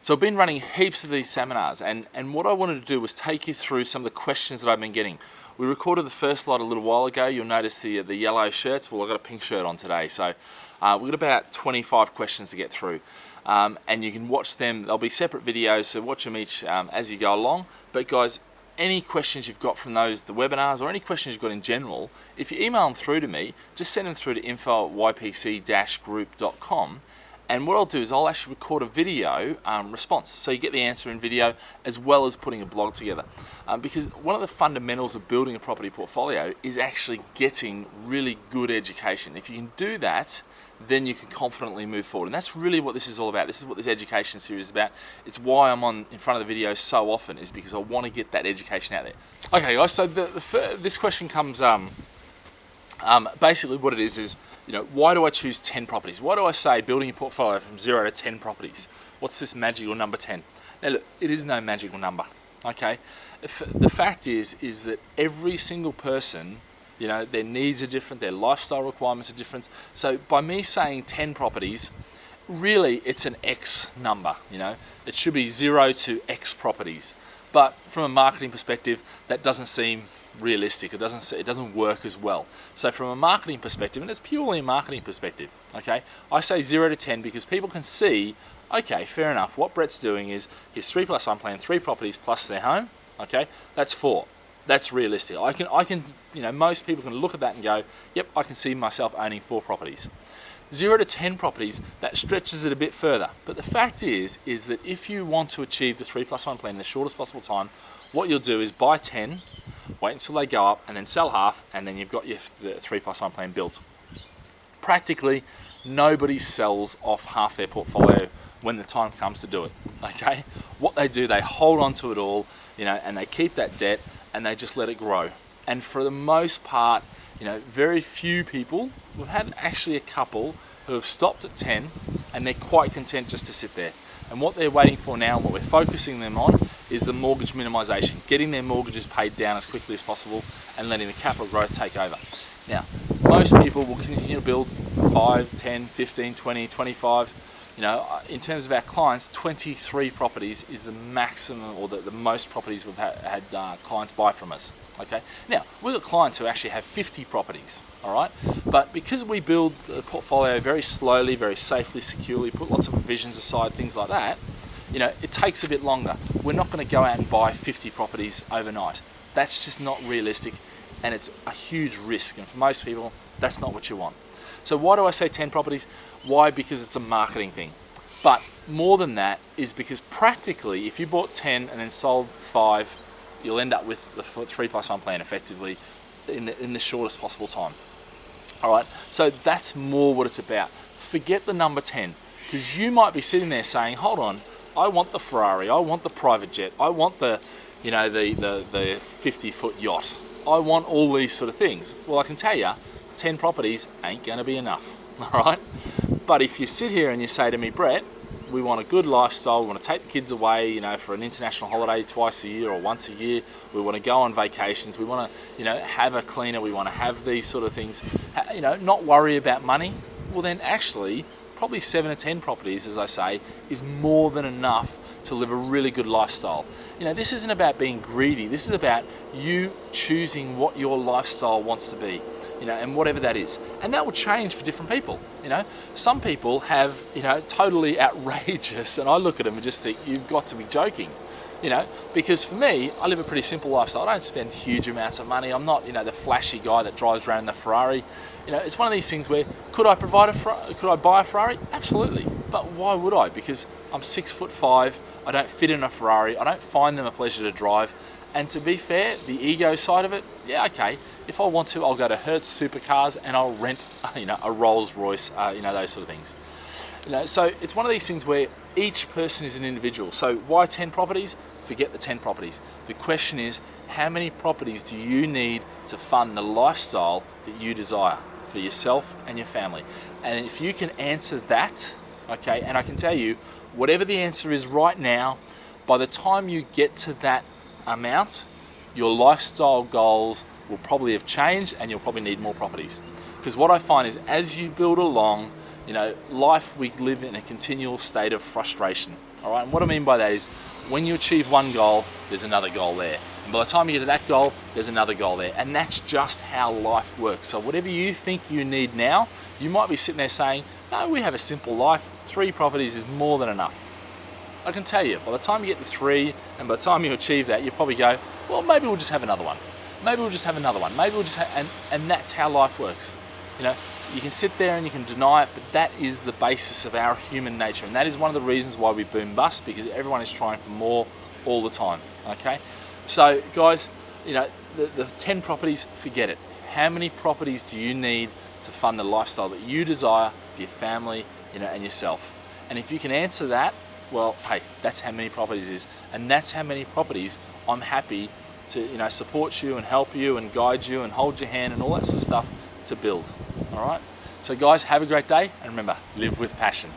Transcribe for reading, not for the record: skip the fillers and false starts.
So I've been running heaps of these seminars, and what I wanted to do was take you through some of the questions that I've been getting. We recorded the first lot a little while ago. You'll notice the yellow shirts. Well, I've got a pink shirt on today. So we've got about 25 questions to get through. And you can watch them. They'll be separate videos, so watch them each as you go along. But guys, any questions you've got from the webinars, or any questions you've got in general, if you email them through to me, just send them through to info@ypc-group.com. And what I'll do is I'll actually record a video response, so you get the answer in video as well as putting a blog together. Because one of the fundamentals of building a property portfolio is actually getting really good education. If you can do that, then you can confidently move forward. And that's really what this is all about. This is what this education series is about. It's why I'm in front of the video so often, is because I want to get that education out there. Okay guys, so this question comes, basically what it is, why do I choose 10 properties? Why do I say building a portfolio from 0 to 10 properties? What's this magical number 10? Now look, it is no magical number, okay? The fact is that every single person, their needs are different, their lifestyle requirements are different. So by me saying 10 properties, really it's an X number, It should be 0 to X properties. But from a marketing perspective, that doesn't seem realistic. It doesn't work as well. So from a marketing perspective, and it's purely a marketing perspective, okay, I say 0 to 10 because people can see, okay, fair enough, what Brett's doing is his 3+1 plan, 3 properties plus their home, okay, that's 4. That's realistic. I can, most people can look at that and go, yep, I can see myself owning 4 properties. 0 to 10 properties, that stretches it a bit further. But the fact is that if you want to achieve the 3+1 plan in the shortest possible time, what you'll do is buy 10, wait until they go up, and then sell half, and then you've got the 3+1 plan built. Practically, nobody sells off half their portfolio when the time comes to do it, okay? What they do, they hold on to it all, and they keep that debt, and they just let it grow. And for the most part, very few people, we've had actually a couple who have stopped at 10 and they're quite content just to sit there. And what they're waiting for now, and what we're focusing them on, is the mortgage minimisation, getting their mortgages paid down as quickly as possible and letting the capital growth take over. Now, most people will continue to build 5, 10, 15, 20, 25. In terms of our clients, 23 properties is the maximum, or the most properties we've had clients buy from us. Okay. Now, we've got clients who actually have 50 properties, all right? But because we build the portfolio very slowly, very safely, securely, put lots of provisions aside, things like that, it takes a bit longer. We're not going to go out and buy 50 properties overnight. That's just not realistic, and it's a huge risk. And for most people, that's not what you want. So why do I say 10 properties? Why? Because it's a marketing thing. But more than that is because practically, if you bought 10 and then sold 5, you'll end up with the 3+1 plan effectively in the shortest possible time. All right, so that's more what it's about. Forget the number 10, because you might be sitting there saying, hold on, I want the Ferrari, I want the private jet, I want the 50-foot yacht, I want all these sort of things. Well, I can tell you, 10 properties ain't gonna be enough, all right? But if you sit here and you say to me, Brett, we want a good lifestyle, we want to take the kids away, for an international holiday twice a year or once a year, we want to go on vacations, we want to, have a cleaner, we want to have these sort of things, not worry about money, well then actually, probably 7 to 10 properties, as I say, is more than enough to live a really good lifestyle. This isn't about being greedy, this is about you choosing what your lifestyle wants to be. And whatever that is. And that will change for different people. Some people have, totally outrageous, and I look at them and just think, you've got to be joking. Because for me, I live a pretty simple lifestyle. I don't spend huge amounts of money. I'm not, the flashy guy that drives around in the Ferrari. It's one of these things where, could I buy a Ferrari? Absolutely. But why would I? Because I'm 6'5", I don't fit in a Ferrari, I don't find them a pleasure to drive. And to be fair, the ego side of it, yeah, okay. If I want to, I'll go to Hertz Supercars and I'll rent, a Rolls Royce, those sort of things. So it's one of these things where each person is an individual. So why 10 properties? Forget the 10 properties. The question is, how many properties do you need to fund the lifestyle that you desire for yourself and your family? And if you can answer that, okay, and I can tell you, whatever the answer is right now, by the time you get to that amount, your lifestyle goals will probably have changed and you'll probably need more properties. Because what I find is, as you build along, life, we live in a continual state of frustration, All right, and what I mean by that is when you achieve one goal, there's another goal there. And by the time you get to that goal, there's another goal there. And that's just how life works. So whatever you think you need now, you might be sitting there saying, no, we have a simple life. 3 properties is more than enough. I can tell you, by the time you get to 3, and by the time you achieve that, you probably go, well, maybe we'll just have another one. Maybe we'll just have another one. Maybe we'll just have, and that's how life works. You know, you can sit there and you can deny it, but that is the basis of our human nature. And that is one of the reasons why we boom bust, because everyone is trying for more all the time, okay? So guys, you know, the 10 properties, forget it. How many properties do you need to fund the lifestyle that you desire for your family, you know, and yourself? And if you can answer that, well, hey, that's how many properties is, and that's how many properties I'm happy to, you know, support you and help you and guide you and hold your hand and all that sort of stuff to build. All right. So guys, have a great day, and remember, live with passion.